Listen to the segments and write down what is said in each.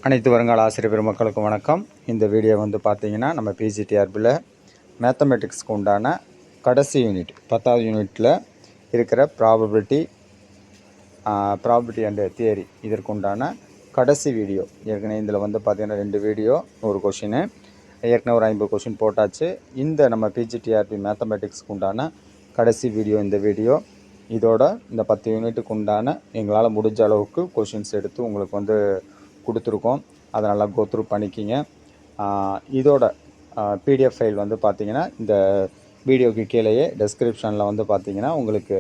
அனைத்து வருங்கால ஆசிரியர் பெருமக்களுக்கும் வணக்கம். இந்த வீடியோ வந்து பார்த்தீங்கன்னா நம்ம பிஜிடிஆர்பியில் மேத்தமெட்டிக்ஸ்க்கு உண்டான கடைசி யூனிட் 10வது யூனிட்டில் இருக்கிற ப்ராபபிலிட்டி அண்ட் தியரி இதற்கு உண்டான கடைசி வீடியோ. ஏற்கனவே இதில் வந்து பார்த்திங்கன்னா 2 வீடியோ, ஒரு கொஷினு ஏற்கனவே ஒரு 50 கொஷின் போட்டாச்சு. இந்த நம்ம பிஜிடிஆர்பி மேத்தமெட்டிக்ஸ்க்கு உண்டான கடைசி வீடியோ இந்த வீடியோ. இதோட இந்த 10 யூனிட்டுக்கு உண்டான எங்களால் முடிஞ்ச அளவுக்கு கொஷின்ஸ் எடுத்து உங்களுக்கு வந்து கொடுத்துருக்கோம். அதை நல்லா கோத்ரூ பண்ணிக்கிங்க. இதோட பிடிஎஃப் ஃபைல் வந்து பார்த்திங்கன்னா இந்த வீடியோக்கு கீழேயே டெஸ்கிரிப்ஷனில் வந்து பார்த்திங்கன்னா உங்களுக்கு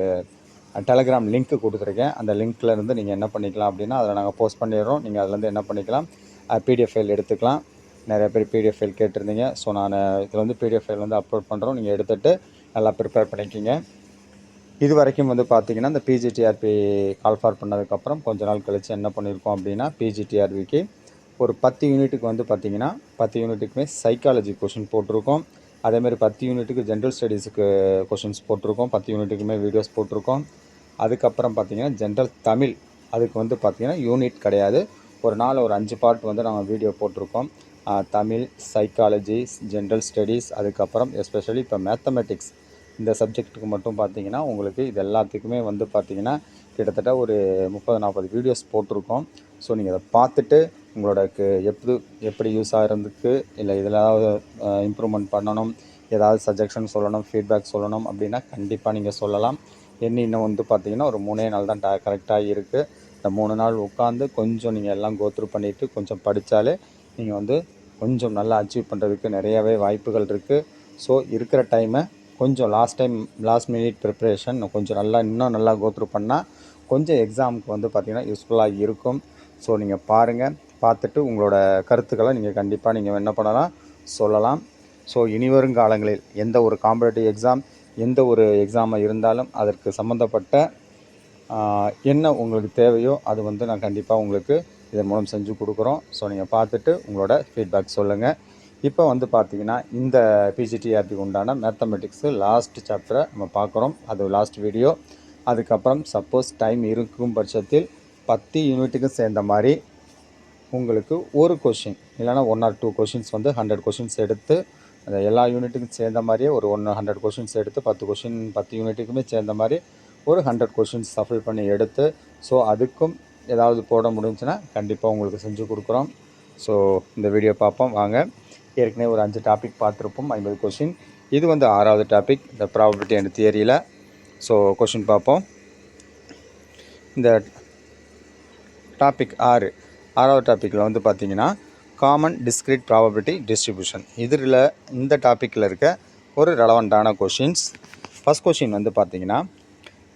டெலகிராம் லிங்க் கொடுத்துருக்கேன். அந்த லிங்க்லேருந்து நீங்கள் என்ன பண்ணிக்கலாம் அப்படின்னா அதில் நாங்கள் போஸ்ட் பண்ணிடுறோம். நீங்கள் அதுலேருந்து என்ன பண்ணிக்கலாம், பிடிஎஃப் ஃபைல் எடுத்துக்கலாம். நிறைய பேர் பிடிஎஃப் ஃபைல் கேட்டிருந்தீங்க. ஸோ நான் இதில் வந்து பிடிஎஃப் ஃபைல் வந்து அப்லோட் பண்ணுறோம். நீங்கள் எடுத்துகிட்டு நல்லா ப்ரிப்பேர் பண்ணிக்கிங்க. இது வரைக்கும் வந்து பார்த்திங்கன்னா இந்த பிஜிடிஆர்பி கால் ஃபார் பண்ணதுக்கப்புறம் கொஞ்ச நாள் கழித்து என்ன பண்ணியிருக்கோம் அப்படின்னா பிஜிடிஆர்பிக்கு ஒரு 10 யூனிட்டுக்கு வந்து பார்த்திங்கன்னா 10 யூனிட்டுக்குமே சைக்காலஜி கொஷின் போட்டிருக்கோம். அதேமாதிரி 10 யூனிட்டுக்கு ஜென்ரல் ஸ்டடீஸுக்கு கொஷின்ஸ் போட்டிருக்கோம். 10 யூனிட்டுக்குமே வீடியோஸ் போட்டிருக்கோம். அதுக்கப்புறம் பார்த்திங்கன்னா ஜென்ரல் தமிழ், அதுக்கு வந்து பார்த்திங்கன்னா யூனிட் கிடையாது, ஒரு நாள் ஒரு 5 பார்ட் வந்து நம்ம வீடியோ போட்டிருக்கோம். தமிழ், சைக்காலஜி, ஜென்ரல் ஸ்டடீஸ், அதுக்கப்புறம் எஸ்பெஷலி இப்போ மேத்தமெட்டிக்ஸ் இந்த சப்ஜெக்ட்டுக்கு மட்டும் பார்த்திங்கன்னா உங்களுக்கு இது எல்லாத்துக்குமே வந்து பார்த்திங்கன்னா கிட்டத்தட்ட ஒரு 30-40 வீடியோஸ் போட்டிருக்கோம். ஸோ நீங்கள் அதை பார்த்துட்டு உங்களோட எப்படி யூஸ் ஆகிறதுக்கு இல்லை இதில் ஏதாவது இம்ப்ரூவ்மெண்ட் பண்ணணும், ஏதாவது சஜஷன் சொல்லணும், ஃபீட்பேக் சொல்லணும் அப்படின்னா கண்டிப்பாக நீங்கள் சொல்லலாம். இன்னும் வந்து பார்த்திங்கன்னா ஒரு 3 நாள் தான் கரெக்டாக இருக்குது. இந்த 3 நாள் உட்காந்து கொஞ்சம் நீங்கள் எல்லாம் கோத்ரூ பண்ணிவிட்டு கொஞ்சம் படித்தாலே நீங்கள் வந்து கொஞ்சம் நல்லா அச்சீவ் பண்ணுறதுக்கு நிறையாவே வாய்ப்புகள் இருக்குது. ஸோ இருக்கிற டைமை கொஞ்சம் லாஸ்ட் மினிட் ப்ரிப்ரேஷன் கொஞ்சம் இன்னும் நல்லா கோத்ரூ பண்ணால் கொஞ்சம் எக்ஸாமுக்கு வந்து பார்த்திங்கன்னா யூஸ்ஃபுல்லாக இருக்கும். ஸோ நீங்கள் பாருங்கள், பார்த்துட்டு உங்களோட கருத்துக்களை நீங்கள் கண்டிப்பாக நீங்கள் என்ன பண்ணலாம், சொல்லலாம். ஸோ இனிவரும் காலங்களில் எந்த ஒரு காம்படிட்டிவ் எக்ஸாம், எந்த ஒரு எக்ஸாமாக இருந்தாலும் அதற்கு சம்மந்தப்பட்ட என்ன உங்களுக்கு தேவையோ அது வந்து நான் கண்டிப்பாக உங்களுக்கு இதன் மூலம் செஞ்சு கொடுக்குறோம். ஸோ நீங்கள் பார்த்துட்டு உங்களோட ஃபீட்பேக் சொல்லுங்கள். இப்போ வந்து பார்த்திங்கன்னா இந்த பிஜிடிஆர்பிக்கு உண்டான மேத்தமெட்டிக்ஸு லாஸ்ட் சாப்டரை நம்ம பார்க்குறோம். அது லாஸ்ட் வீடியோ. அதுக்கப்புறம் சப்போஸ் டைம் இருக்கும் பட்சத்தில் 10 யூனிட்டுக்கும் சேர்ந்த மாதிரி உங்களுக்கு ஒரு கொஷின் இல்லைனா 1 or 2 கொஷின்ஸ் வந்து 100 கொஷின்ஸ் எடுத்து அந்த எல்லா யூனிட்டுக்கும் சேர்ந்த மாதிரியே ஒரு 100 கொஷின்ஸ் எடுத்து 10 யூனிட்டுக்குமே சேர்ந்த மாதிரி ஒரு 100 கொஷின்ஸ் சஃபில் பண்ணி எடுத்து ஸோ அதுக்கும் ஏதாவது போட முடிஞ்சுன்னா கண்டிப்பாக உங்களுக்கு செஞ்சு கொடுக்குறோம். ஸோ இந்த வீடியோ பார்ப்போம் வாங்க. ஏற்கனவே ஒரு 5 டாபிக் பார்த்துருப்போம், 50 கொஷின். இது வந்து 6வது டாபிக் இந்த ப்ராபபிலிட்டி அண்ட் தியரியில். ஸோ கொஷின் பார்ப்போம். இந்த டாபிக் 6வது டாப்பிக்கில் வந்து பார்த்திங்கன்னா காமன் டிஸ்க்ரீட் ப்ராபபிலிட்டி டிஸ்ட்ரிபியூஷன். இதில் இந்த டாப்பிக்கில் இருக்க ஒரு ரெலவெண்ட்டான கொஷின்ஸ். ஃபஸ்ட் கொஷின் வந்து பார்த்திங்கன்னா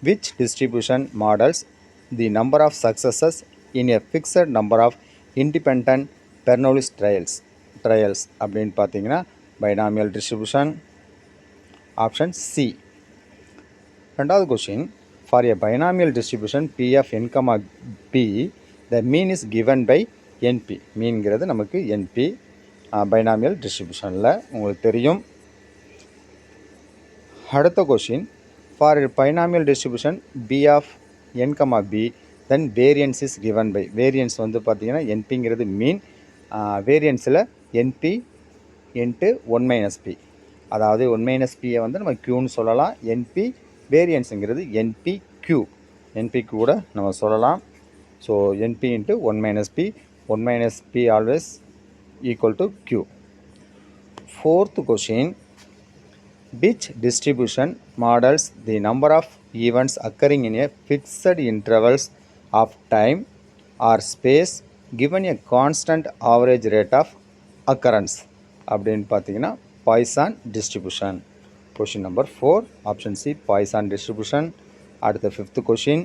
which distribution models the number of successes in a fixed number of independent Bernoulli trials அப்படின்னு பார்த்தீங்கன்னா பைனாமியல் டிஸ்ட்ரிபியூஷன், ஆப்ஷன் சி. ரெண்டாவது question for a binomial distribution P of n, P the mean is given by NP. மீன்கிறது நமக்கு NP binomial டிஸ்ட்ரிபியூஷனில் உங்களுக்கு தெரியும். அடுத்த question for a binomial distribution B of n, B then variance is given by. Variance வந்து பார்த்திங்கன்னா NPங்கிறது மீன், வேரியன்ஸில் NP into 1 - P, அதாவது 1 - Pயை வந்து நம்ம Qன்னு சொல்லலாம். NP வேரியன்ஸுங்கிறது NPQ கூட நம்ம சொல்லலாம். So NP into 1 - P, 1 - P always equal to Q. Fourth question which distribution models the number of events occurring in a fixed intervals of time or space given a constant average rate of occurrence அப்படின்னு பார்த்தீங்கன்னா Poisson distribution. Question number 4 option C Poisson distribution. அடுத்த 5th question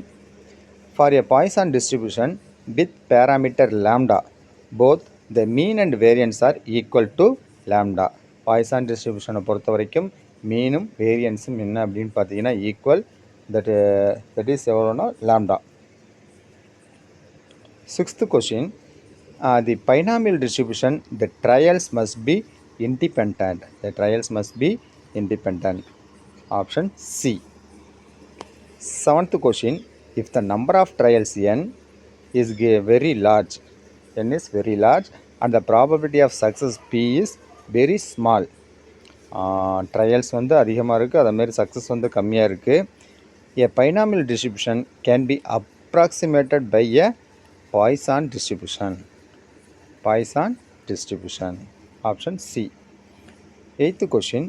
for a Poisson distribution with parameter lambda both the mean and variance are equal to lambda. Poisson டிஸ்ட்ரிபியூஷனை பொறுத்த வரைக்கும் மீனும் வேரியன்ஸும் என்ன அப்படின்னு பார்த்தீங்கன்னா ஈக்குவல், தட் இஸ் எவ்வளோனா lambda. 6th question the binomial distribution the trials must be independent. Option C. 7th question if the number of trials n is very large n is very large and the probability of success p is very small. Trials வந்து அதிகமாக இருக்குது, அதேமாரி success வந்து கம்மியாக இருக்குது. A binomial distribution can be approximated by a Poisson distribution. Poisson distribution. Option C. Eighth question.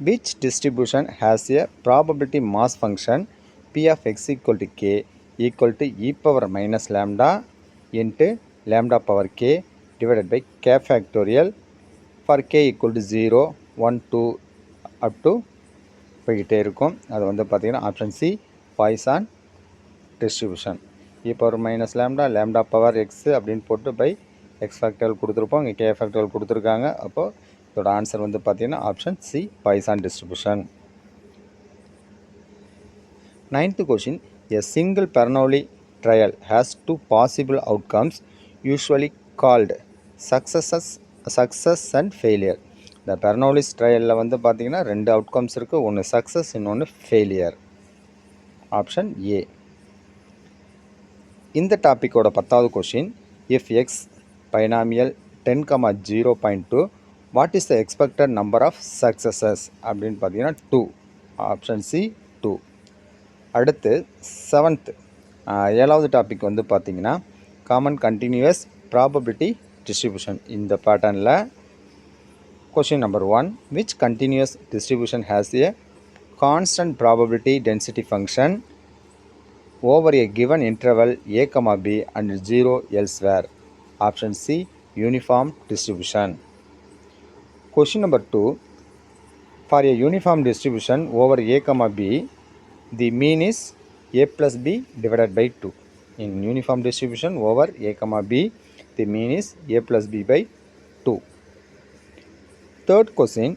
Which distribution has a probability mass function p of x equal to k equal to e power minus lambda into lambda power k divided by k factorial for k equal to 0, 1, 2 up to போய்கிட்டே இருக்கும். அது வந்து பார்த்திங்கன்னா option C Poisson distribution. E power minus lambda lambda power x அப்படின்னு போட்டு by X factorial கொடுத்துருப்போம், இங்கே K factorial கொடுத்துருக்காங்க. அப்போது இதோட ஆன்சர் வந்து பார்த்திங்கன்னா option C Poisson distribution. Ninth question. A single Bernoulli trial has two possible outcomes usually called success and failure. இந்த பெர்னோலிஸ் ட்ரையலில் வந்து பார்த்திங்கன்னா ரெண்டு அவுட்கம்ஸ் இருக்குது, ஒன்று சக்ஸஸ் இன்னொன்று ஃபெயிலியர். Option A. இந்த டாப்பிக்கோட 10வது question. If X binomial 10,0.2 what is the expected number of successes அப்படின்னு பார்த்தீங்கன்னா 2. Option C 2. அடுத்து 7th 7வது டாபிக் வந்து பார்த்திங்கன்னா காமன் கண்டினியூஸ் ப்ராபபிலிட்டி டிஸ்ட்ரிபியூஷன். இந்த பேட்டர்னில் question number 1. Which continuous distribution has a constant probability density function over a given interval a, b and 0 elsewhere? Option C. Uniform distribution. Question number 2. For a uniform distribution over a, b, the mean is a plus b divided by 2. In uniform distribution over a, b, the mean is a plus b by 2. Third question.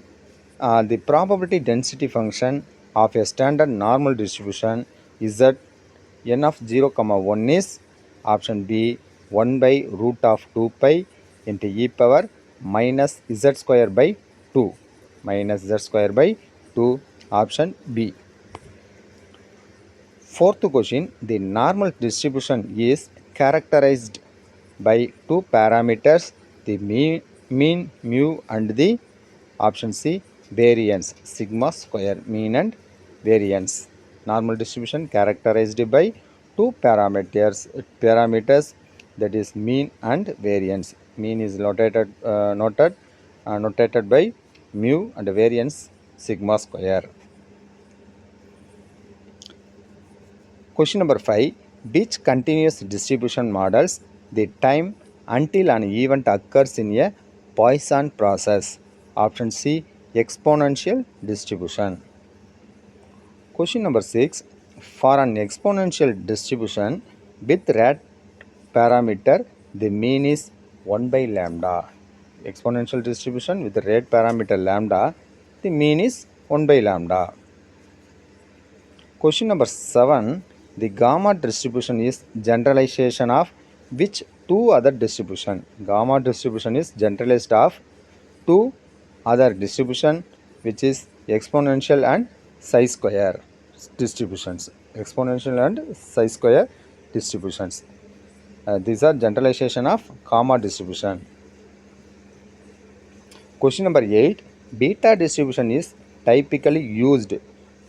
The probability density function of a standard normal distribution is that n of 0, 1 is option B 1 by root of 2 pi into e power minus z square by 2 minus z square by 2. Option B. Fourth question. The normal distribution is characterized by two parameters, the mean mu and the option C variance sigma square. Mean and variance. Normal distribution characterized by two parameters that is mean and variance. Mean is notated by mu and variance sigma square. Question number 5. Which continuous distribution models the time until an event occurs in a Poisson process? Option C. Exponential distribution. Question number 6. For an exponential distribution with rate parameter, the mean is 1 by lambda. Exponential distribution with the rate parameter lambda, the mean is 1 by lambda. Question number 7. The gamma distribution is generalization of which two other distribution? Gamma distribution is generalized of two other distribution which is exponential and psi square distributions. Exponential and psi square distributions. These are generalization of gamma distribution. Question number 8. Beta distribution is typically used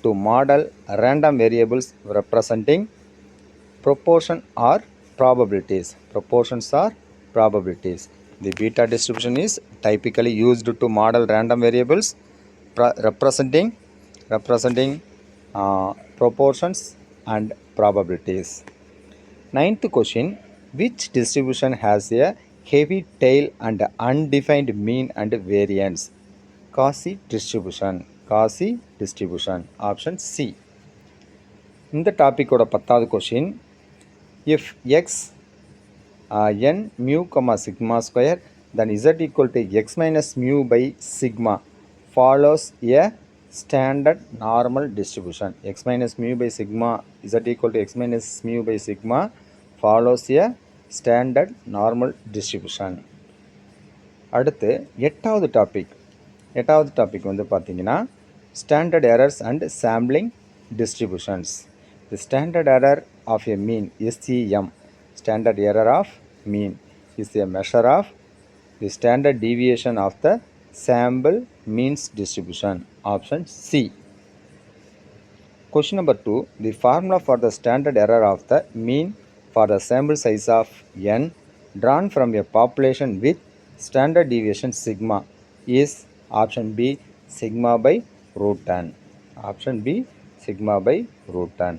to model random variables representing proportion or probabilities. Proportions or probabilities. The beta distribution is typically used to model random variables representing proportions and probabilities. Ninth question. Which distribution has a heavy tail and undefined mean and variance? Cauchy distribution. Cauchy distribution. Option C. இந்த டாப்பிக்கோட 10வது question. If X n mu sigma square then z equal to x minus mu by sigma follows a standard normal distribution. X minus mu by sigma z equal to x minus mu by sigma follows a standard normal distribution. அடுத்து 8வது topic வந்து பார்த்தீங்கன்னா standard errors and sampling distributions. The standard error of a mean SEM, standard error of mean, is a measure of the standard deviation of the sample means distribution. Option C. Question number 2. The formula for the standard error of the mean for the sample size of n drawn from a population with standard deviation sigma is option B sigma by root n. Option B sigma by root n.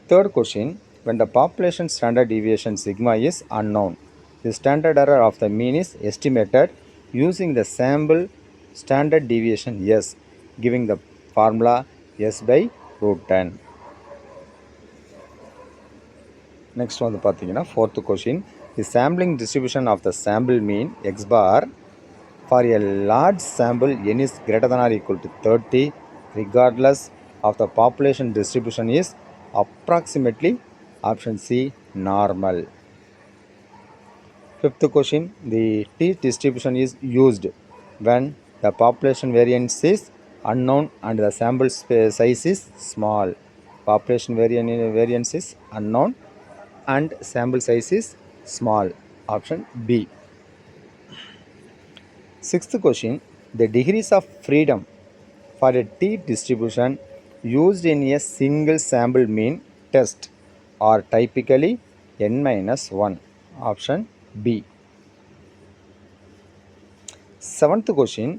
Third question. When the population standard deviation sigma is unknown, the standard error of the mean is estimated using the sample standard deviation S, giving the formula S by root 10. Next வந்து பார்த்தீங்கன்னா fourth question. The sampling distribution of the sample mean x bar for a large sample n is greater than or equal to 30 regardless of the population distribution is approximately option C normal. Fifth question. The t distribution is used when the population variance is unknown and the sample size is small. Population variance is unknown and sample size is small. Option B. Sixth question. The degrees of freedom for a t distribution used in a single sample mean test are typically n minus 1. Option B. Seventh question.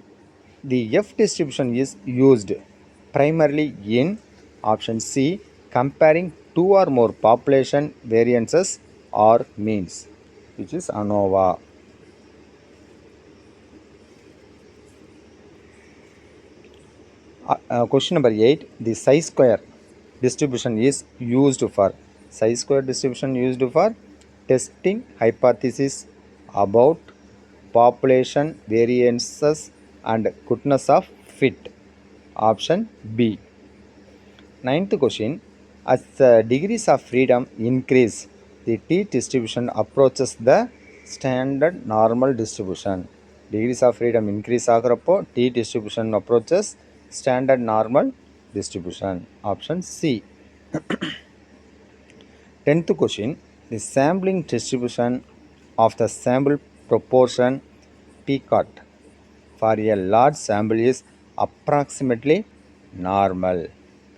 The F distribution is used primarily in option C comparing two or more population variances or means, which is ANOVA. Question number 8. The chi-square distribution is used for testing hypothesis about population variances and goodness of fit. Option B. Ninth question. As the degrees of freedom increase, the t distribution approaches the standard normal distribution. Degrees of freedom increase ஆகிறப்போ t distribution approaches standard normal distribution. Option C. 10th question. The sampling distribution of the sample proportion p-cut for a large sample is approximately normal.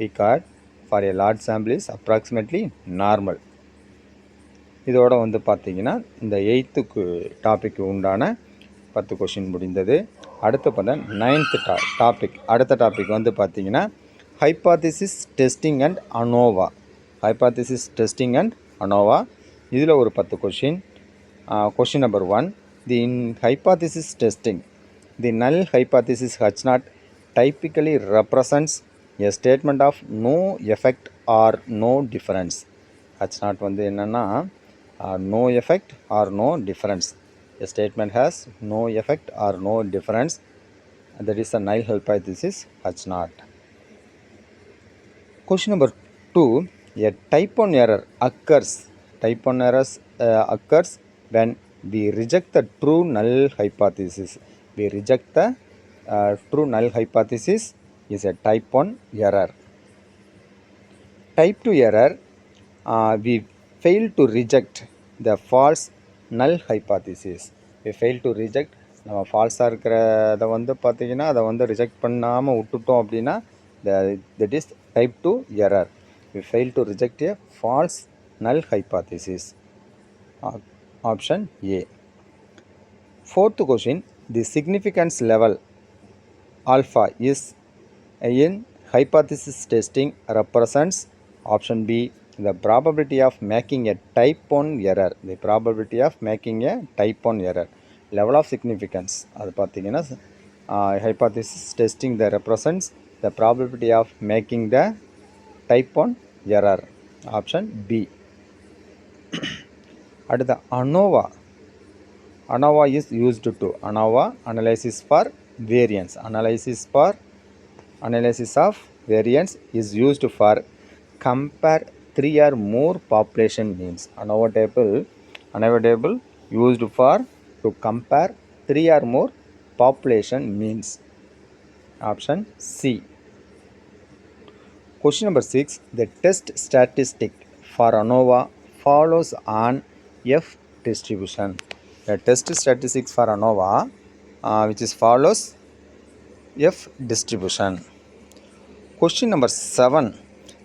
p-cut for a large sample is approximately normal. இதோட வந்து பார்த்தீங்கன்னா இந்த 8th topic உண்டான 10 question முடிந்தது. அடுத்து பார்த்தா 9th topic. அடுத்த topic வந்து பார்த்தீங்கன்னா hypothesis testing and ANOVA. Hypothesis testing and ANOVA இதில் ஒரு 10 question. Question number 1. In hypothesis testing, the null hypothesis H0 typically represents a statement of no effect or no difference. H0 வந்து என்னன்னா no effect or no difference. A statement has no effect or no difference. That is the null hypothesis H0. Question number 2. A type 1 error occurs. Type 1 errors occurs when we reject the true null hypothesis. We reject the true null hypothesis is a type 1 error. Type 2 error, we fail to reject the false null hypothesis. We fail to reject நம்ம ஃபால்ஸாக இருக்கிறத வந்து பார்த்திங்கன்னா அதை வந்து reject பண்ணாமல் விட்டுட்டோம் அப்படின்னா that is type 2 error. We fail to reject a false null hypothesis. Option A. Fourth question. The significance level alpha is in hypothesis testing represents option B the probability of making a type 1 error. The probability of making a type 1 error. Level of significance அது பார்த்தீங்கன்னா hypothesis testing that represents the probability of making the type 1 error. Option B. அடுத்த ANOVA. ANOVA is used to ANOVA analysis for variance. Analysis of variance is used for compare 3 or more population means. ANOVA table used for to compare 3 or more population means. Option C. Question number 6. The test statistic for ANOVA follows on F distribution. The test statistics for ANOVA which is follows F distribution. Question number 7.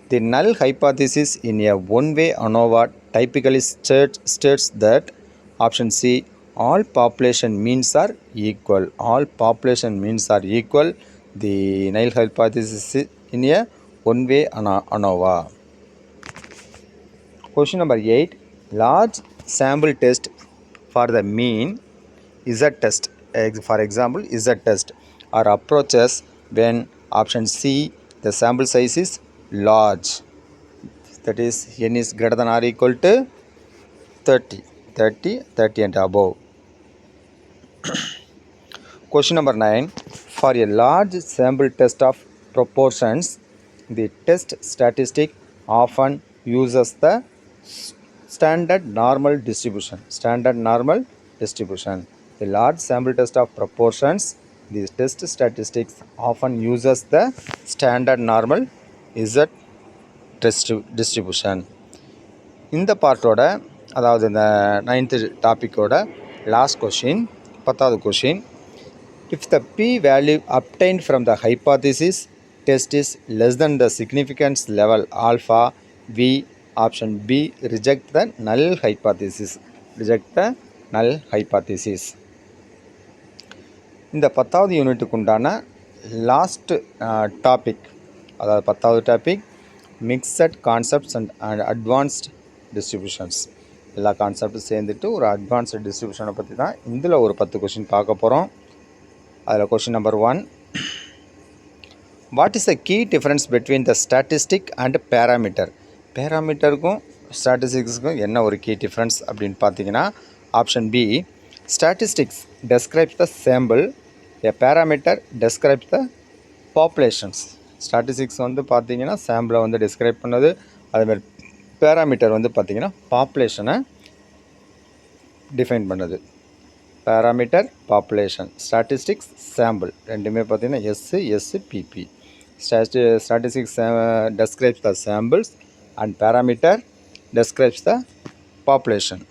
The null hypothesis in a one-way ANOVA typically states that option C, all population means are equal. All population means are equal. The null hypothesis in a one-way ANOVA. Question number 8. Large sample test for the mean Z test, for example Z test, are approaches when option C, the sample size is large, that is n is greater than or equal to 30 and above. Question number 9. For a large sample test of proportions, the test statistic often uses the standard normal distribution. Standard normal distribution. The large sample test of proportions, the test statistics often uses the standard normal Z distribution. இந்த பார்ட்டோட, அதாவது இந்த 9th டாப்பிக்கோட last question, 10வது question. If the p-value obtained from the hypothesis test is less than the significance level alpha, we option B reject the null hypothesis. Reject the null hypothesis. இந்த 10வது யூனிட்டுக்கு உண்டான last topic, அதாவது 10வது topic mixed concepts and advanced distributions. எல்லா கான்செப்டும் சேர்ந்துட்டு ஒரு அட்வான்ஸ்டு டிஸ்ட்ரிபியூஷனை பற்றி தான் இதில் ஒரு 10 கொஷின் பார்க்க போகிறோம். அதில் question number 1. What is the key difference between the statistic and parameter? பேராமீட்டருக்கும் ஸ்டாட்டிஸ்டிக்ஸுக்கும் என்ன ஒரு கீ டிஃப்ரென்ஸ் அப்படின்னு பார்த்தீங்கன்னா, option B, statistics describes the sample, a parameter describes the populations. Statistics வந்து பார்த்தீங்கன்னா சாம்பிளை வந்து டிஸ்கிரைப் பண்ணது, அதேமாதிரி பேராமீட்டர் வந்து பார்த்தீங்கன்னா பாப்புலேஷனை டிஃபைன் பண்ணுது. பேராமீட்டர் பாப்புலேஷன், ஸ்டாட்டிஸ்டிக்ஸ் சாம்பிள், ரெண்டுமே பார்த்தீங்கன்னா எஸ்பிபி. Statistics describes the samples and parameter describes the population.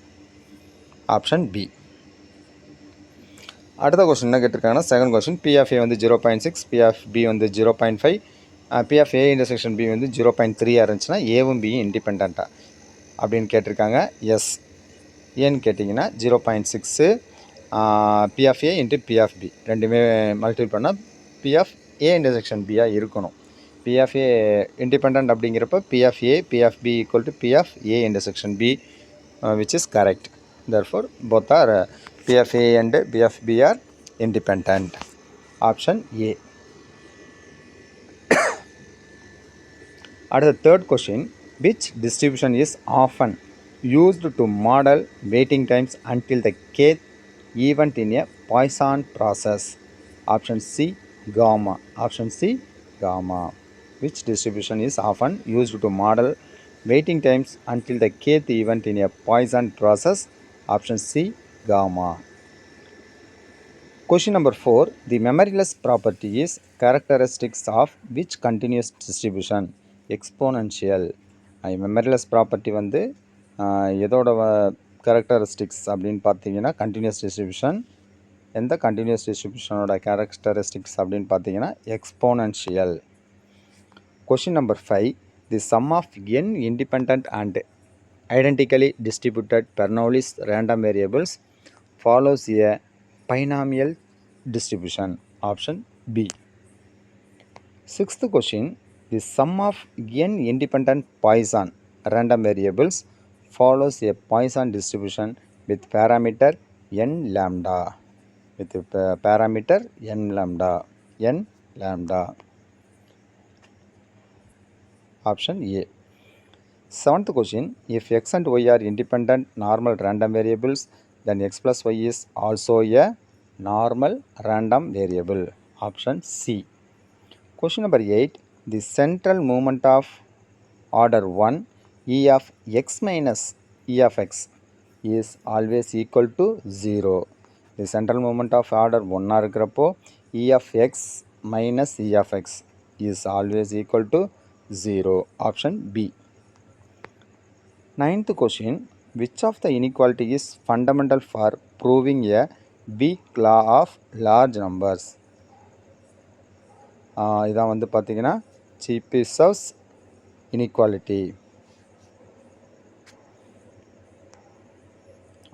Option B. அடுத்த கொஸ்டின் என்ன கேட்டிருக்காங்கன்னா, second question, P of A வந்து 0.6, பி ஆஃப் பி வந்து 0.5, P of A intersection B வந்து 0.3 இருந்துச்சுன்னா ஏவும் பியும் இண்டிபெண்ட்டாக அப்படின்னு கேட்டிருக்காங்க. எஸ். ஏன்னு கேட்டிங்கன்னா 0.6 P of A into P of B ரெண்டுமே மல்டிபிள் பண்ணால் பி ஆஃப் ஏ இன்டர்செக்ஷன் பியாக இருக்கணும். பி ஆஃப் ஏ இண்டிபெண்ட் அப்படிங்கிறப்ப P of A P of B equal to P of A intersection B, which is correct. therefore both are P of A and B of B are independent. Option A. At the third question, which distribution is often used to model waiting times until the kth event in a Poisson process? Option C, gamma. Option C, gamma. Which distribution is often used to model waiting times until the kth event in a Poisson process? Option C, gamma. Question number 4. The memoryless property is characteristics of which continuous distribution? Exponential. memoryless property வந்து எதோட characteristics அப்படின்னு பார்த்தீங்கன்னா continuous distribution. எந்த continuous distributionோட characteristics அப்படின்னு பார்த்தீங்கன்னா exponential. Question number 5. The sum of n independent and identically distributed Bernoulli's random variables follows a binomial distribution. Option B. Sixth question. The sum of n independent Poisson random variables follows a Poisson distribution with parameter n lambda. With parameter n lambda. n lambda. Option A. Seventh question. If x and y are independent normal random variables, then x plus y is also a normal random variable. Option C. Question number 8. The central moment of order 1 E of x minus E of x is always equal to 0. The central moment of order 1 இருக்கிறப்போ E of x minus E of x is always equal to 0. Option B. Ninth question. which of the inequality is fundamental for proving a weak law of large numbers? இதான் வந்து பார்த்தீங்கன்னா Chebyshev's inequality.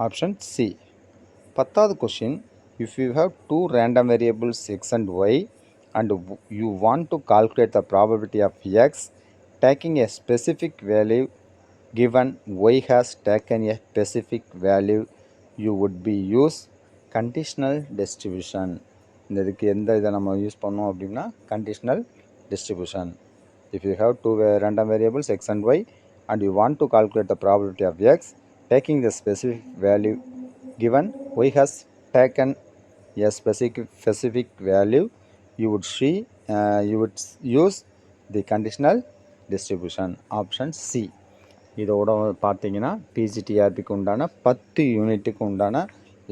Option C. 10வது question, if you have two random variables x and y and you want to calculate the probability of x taking a specific value given y has taken a specific value, you would be use conditional distribution. இந்த இதுக்கு எந்த இதை நம்ம use பண்ணோம் அப்படின்னா conditional distribution. If you have two random variables x and y and you want to calculate the probability of x taking the specific value given y has taken a specific value, you would use the conditional distribution. Option C. இதோட பார்த்தீங்கன்னா பிஜிடிஆர்பிக்கு உண்டான 10 யூனிட்டுக்கு உண்டான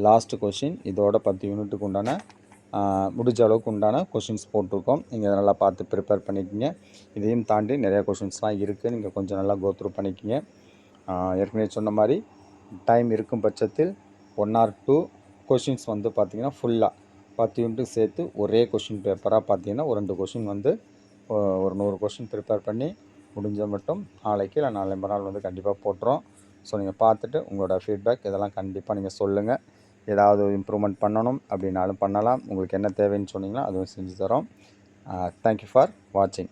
last question. இதோட 10 யூனிட்டுக்கு உண்டான முடிஞ்ச அளவுக்கு உண்டான கொஷின்ஸ் போட்டிருக்கோம். நீங்கள் நல்லா பார்த்து ப்ரிப்பேர் பண்ணிக்கோங்க. இதையும் தாண்டி நிறையா கொஷின்ஸ்லாம் இருக்குது, நீங்கள் கொஞ்சம் நல்லா கோத்ரூ பண்ணிக்கோங்க. ஏற்கனவே சொன்ன மாதிரி டைம் இருக்கும் பட்சத்தில் 1 or 2 கொஷின்ஸ் வந்து பார்த்திங்கன்னா ஃபுல்லாக 10 யூனிட்டுக்கு சேர்த்து ஒரே கொஷின் பேப்பராக பார்த்தீங்கன்னா ஒரு 2 கொஷின் வந்து ஒரு 100 கொஷின் ப்ரிப்பேர் பண்ணி முடிஞ்ச மட்டும் நாளைக்கு இல்லை நாளை மறுநாள் வந்து கண்டிப்பாக போட்டுரும். ஸோ நீங்கள் பார்த்துட்டு உங்களோட ஃபீட்பேக் இதெல்லாம் கண்டிப்பாக நீங்கள் சொல்லுங்கள். ஏதாவது இம்ப்ரூவ்மெண்ட் பண்ணணும் அப்படின்னாலும் பண்ணலாம். உங்களுக்கு என்ன தேவைன்னு சொன்னீங்கன்னா அதுவும் செஞ்சு தரோம். தேங்க்யூ ஃபார் வாட்சிங்.